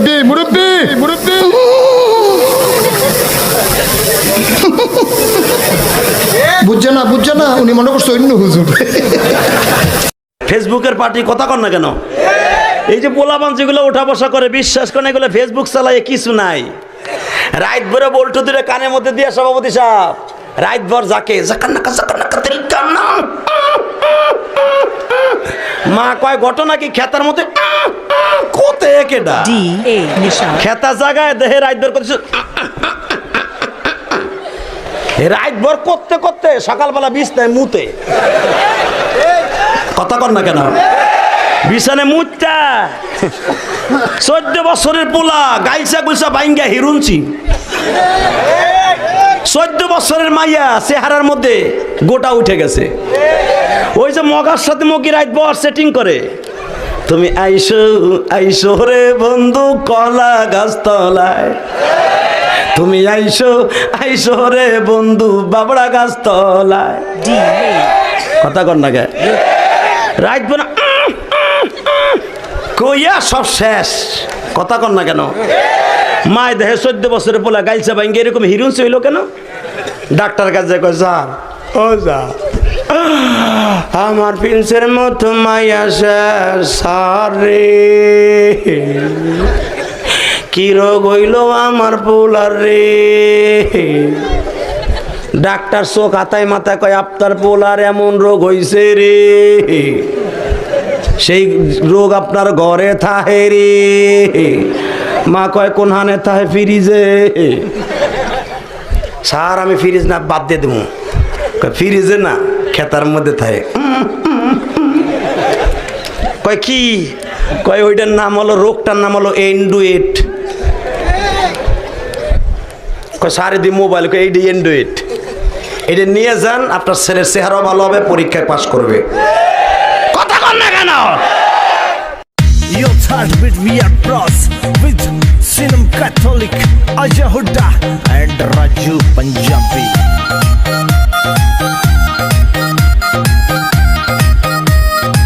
মুরব্বি মুরব্বি মুরব্বি বুঝছে না উনি মনে করছে অন্য হুজুর। ফেসবুকের পার্টি কথা কর না কেন? এই যে পোলাপান যেগুলো ওঠা বসা করে, বিশ্বাস করে এগুলো ফেসবুক চালায় কিছু নাই। রাত ভরে বল্টু দিলে কানের মধ্যে দিয়ে সভাপতি সাহেব রাত ভর যাকে মা কয় ঘটনা কি খেতার মধ্যে কোতে কেডা খেতা জায়গায় দেহে রাত ভর করছে, রাত ভর করতে করতে সকালবেলা বিছনায় মুতে। কথা কর না কেন? বিছানে মুতটা 14 বছরের পোলা গাইসা গুইসা বাইঙ্গা হিরুনছি, 14 বছরের মাইয়া চেহারার মধ্যে গোটা উঠে গেছে। ওই যে মগার সাথে মগি রাত বর সেটিং করে, তুমি আইসো আইসো রে বন্ধু কলা গাছ তলায়, তুমি আইসো আইসো রে বন্ধু বাবড়া গাছ তলায়। কথা কর না কে? রাত বোনা কইয়া সব শেষ। কথা কর না কেন? মায় দেহে 14 বছরের পোলা গাইলসা ভাঙ্গে এরকম হিরুন হইল কেন? ডাক্তার কাছে কয় যা ও যা, আমার প্রিন্সের মতো মাইয়া শেষ সারে, কি রোগ হইল আমার পোলার রে। ডাক্তার চোখ হাতায় মাথায় কয় আপনার পোলার এমন রোগ হইছে রে, সেই রোগ আপনার ঘরে থাহে রে। মা কয় কোন হানে থাহে? ফ্রিজে। স্যার আমি ফ্রিজ না বাদ দিয়ে দেবো। ফ্রিজে না খেতার মধ্যে থাকে। কয় কি? কয় ওইটার নাম হলো, রোগটার নাম হলো এন্ডুয়েট। কয় সারে দি মোবাইল, এইটি এন্ডুয়েট, এটা নিয়ে যান, আপনার ছেলের চেহারাও ভালো হবে, পরীক্ষায় পাস করবে। কথা কর না কেন? Your heartbeat we are pros with Sinam Catholic Aja Huda and Raju Punjabi.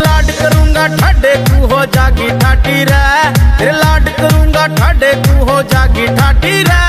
लाड करूंगा ठाडे तू हो जागी ठाटी रे, तेरे लाड करूंगा ठाडे तू हो जागी ठाटी रे।